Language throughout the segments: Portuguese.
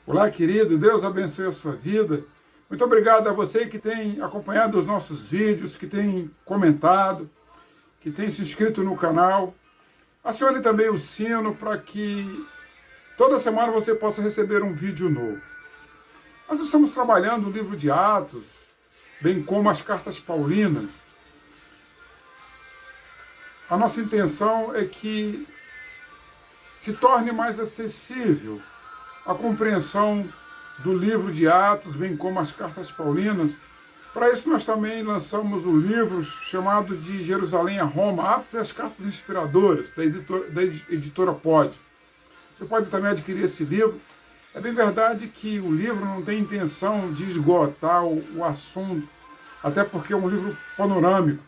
Olá, querido, Deus abençoe a sua vida. Muito obrigado a você que tem acompanhado os nossos vídeos, que tem comentado, que tem se inscrito no canal. Acione também o sino para que toda semana você possa receber um vídeo novo. Nós estamos trabalhando o livro de Atos, bem como as cartas paulinas. A nossa intenção é que se torne mais acessível a compreensão do livro de Atos, bem como as cartas paulinas. Para isso nós também lançamos o livro chamado de Jerusalém a Roma, Atos e as Cartas Inspiradoras, da editora Pod. Você pode também adquirir esse livro. É bem verdade que o livro não tem intenção de esgotar o assunto, até porque é um livro panorâmico.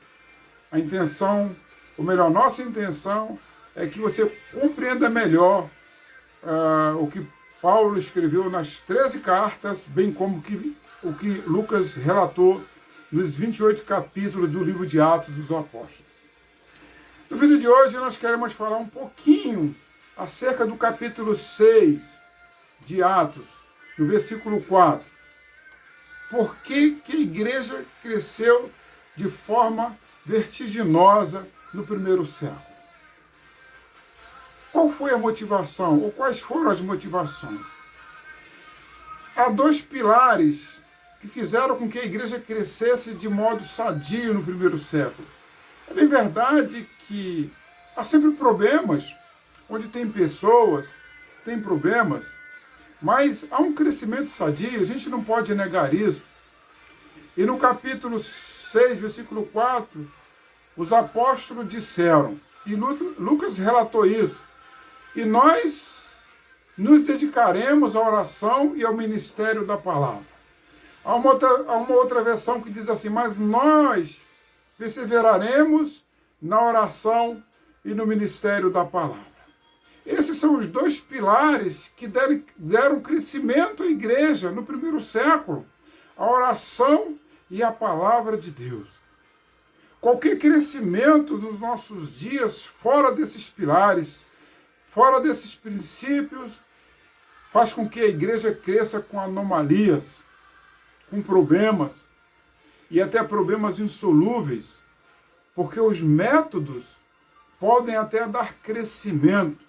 A intenção, ou melhor, nossa intenção é que você compreenda melhor o que Paulo escreveu nas 13 cartas, bem como o que Lucas relatou nos 28 capítulos do livro de Atos dos Apóstolos. No vídeo de hoje nós queremos falar um pouquinho acerca do capítulo 6 de Atos, no versículo 4. Por que a igreja cresceu de forma vertiginosa no primeiro século? Qual foi a motivação, ou quais foram as motivações? Há dois pilares que fizeram com que a igreja crescesse de modo sadio no primeiro século. É bem verdade que há sempre problemas, onde tem pessoas, tem problemas, mas há um crescimento sadio, a gente não pode negar isso. E no capítulo 6, versículo 4, os apóstolos disseram, e Lucas relatou isso, e nós nos dedicaremos à oração e ao ministério da palavra. Há uma outra versão que diz assim, mas nós perseveraremos na oração e no ministério da palavra. Esses são os dois pilares que deram crescimento à igreja no primeiro século, a oração e a palavra de Deus. Qualquer crescimento nos nossos dias fora desses pilares, fora desses princípios, faz com que a igreja cresça com anomalias, com problemas, e até problemas insolúveis, porque os métodos podem até dar crescimento,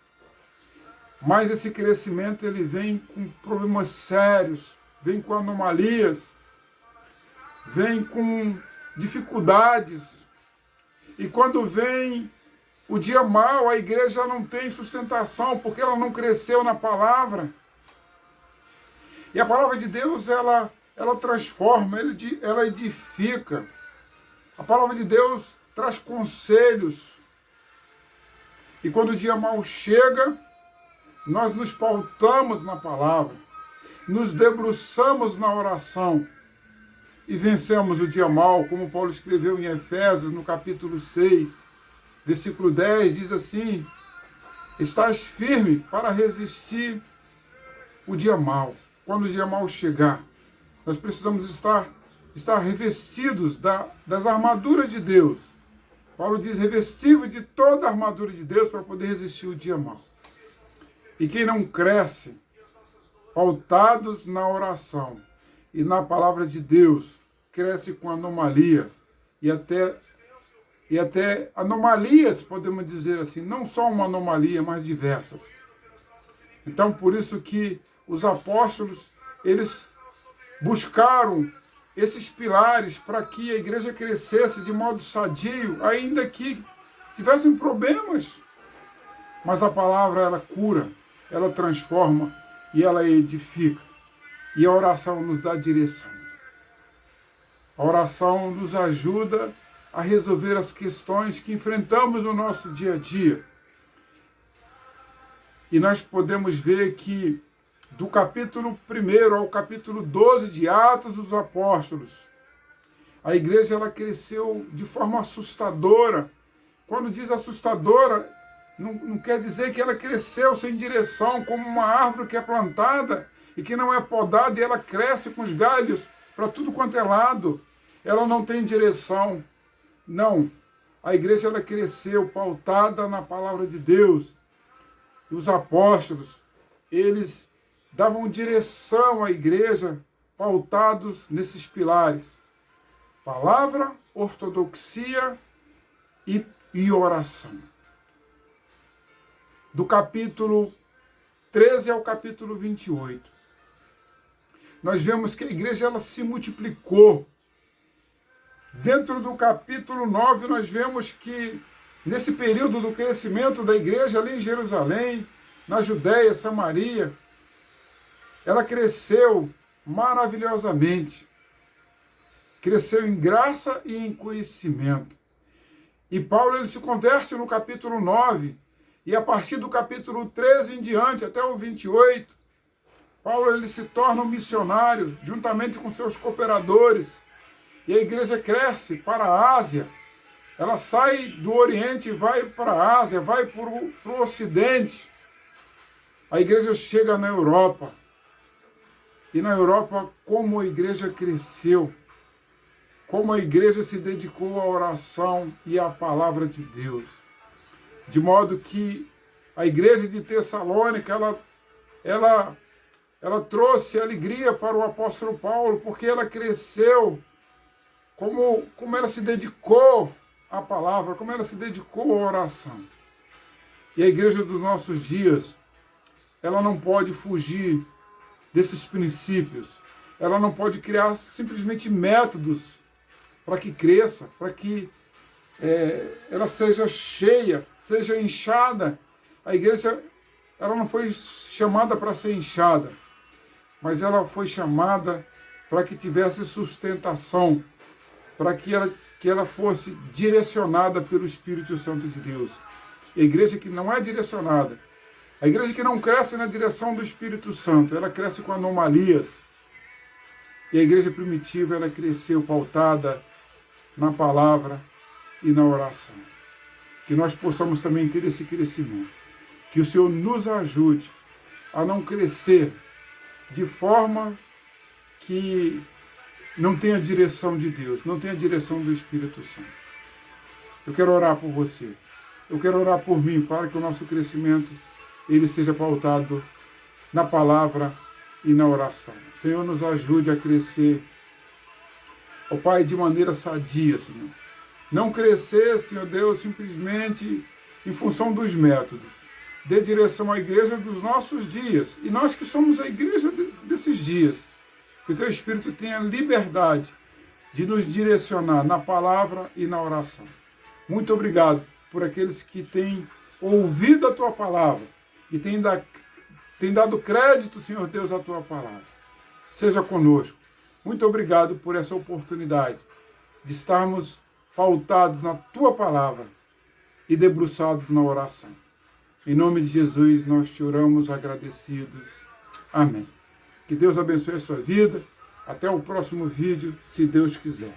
mas esse crescimento ele vem com problemas sérios, vem com anomalias, vem com dificuldades, e quando vem o dia mau, a igreja não tem sustentação, porque ela não cresceu na palavra. E a palavra de Deus, ela transforma, ela edifica. A palavra de Deus traz conselhos. E quando o dia mau chega, nós nos pautamos na palavra, nos debruçamos na oração e vencemos o dia mau, como Paulo escreveu em Efésios, no capítulo 6, versículo 10, diz assim, estás firme para resistir o dia mau. Quando o dia mau chegar, nós precisamos estar revestidos das armaduras de Deus. Paulo diz, revestido de toda a armadura de Deus para poder resistir o dia mau. E quem não cresce, pautados na oração e na palavra de Deus, cresce com anomalia e até anomalias, podemos dizer assim, não só uma anomalia, mas diversas. Então, por isso que os apóstolos, eles buscaram esses pilares para que a igreja crescesse de modo sadio, ainda que tivessem problemas. Mas a palavra, ela cura, ela transforma e ela edifica. E a oração nos dá direção. A oração nos ajuda a resolver as questões que enfrentamos no nosso dia a dia. E nós podemos ver que do capítulo 1 ao capítulo 12 de Atos dos Apóstolos, a igreja ela cresceu de forma assustadora. Quando diz assustadora, não quer dizer que ela cresceu sem direção, como uma árvore que é plantada e que não é podada e ela cresce com os galhos para tudo quanto é lado. Ela não tem direção. Não, a igreja ela cresceu pautada na palavra de Deus. E os apóstolos, eles davam direção à igreja, pautados nesses pilares: palavra, ortodoxia e oração. Do capítulo 13 ao capítulo 28, nós vemos que a igreja ela se multiplicou. Dentro do capítulo 9, nós vemos que, nesse período do crescimento da igreja ali em Jerusalém, na Judéia, Samaria, ela cresceu maravilhosamente. Cresceu em graça e em conhecimento. E Paulo ele se converte no capítulo 9, e a partir do capítulo 13 em diante, até o 28, Paulo ele se torna um missionário, juntamente com seus cooperadores, e a igreja cresce para a Ásia. Ela sai do Oriente e vai para a Ásia, vai para o Ocidente. A igreja chega na Europa. E na Europa, como a igreja cresceu, como a igreja se dedicou à oração e à palavra de Deus. De modo que a igreja de Tessalônica, ela trouxe alegria para o apóstolo Paulo, porque ela cresceu, como ela se dedicou à palavra, como ela se dedicou à oração. E a igreja dos nossos dias, ela não pode fugir desses princípios. Ela não pode criar simplesmente métodos para que cresça, para que ela seja cheia, seja inchada. A igreja ela não foi chamada para ser inchada, mas ela foi chamada para que tivesse sustentação, para que ela fosse direcionada pelo Espírito Santo de Deus. E a igreja que não é direcionada, a igreja que não cresce na direção do Espírito Santo, ela cresce com anomalias. E a igreja primitiva, ela cresceu pautada na palavra e na oração. Que nós possamos também ter esse crescimento. Que o Senhor nos ajude a não crescer de forma que não tenha direção de Deus, não tenha direção do Espírito Santo. Eu quero orar por você. Eu quero orar por mim, para que o nosso crescimento ele seja pautado na palavra e na oração. Senhor, nos ajude a crescer, ó Pai, de maneira sadia, Senhor. Não crescer, Senhor Deus, simplesmente em função dos métodos. Dê direção à igreja dos nossos dias. E nós que somos a igreja desses dias. Que o Teu Espírito tenha liberdade de nos direcionar na palavra e na oração. Muito obrigado por aqueles que têm ouvido a Tua palavra e têm dado crédito, Senhor Deus, à Tua palavra. Seja conosco. Muito obrigado por essa oportunidade de estarmos pautados na Tua palavra e debruçados na oração. Em nome de Jesus, nós te oramos agradecidos. Amém. Que Deus abençoe a sua vida. Até o próximo vídeo, se Deus quiser.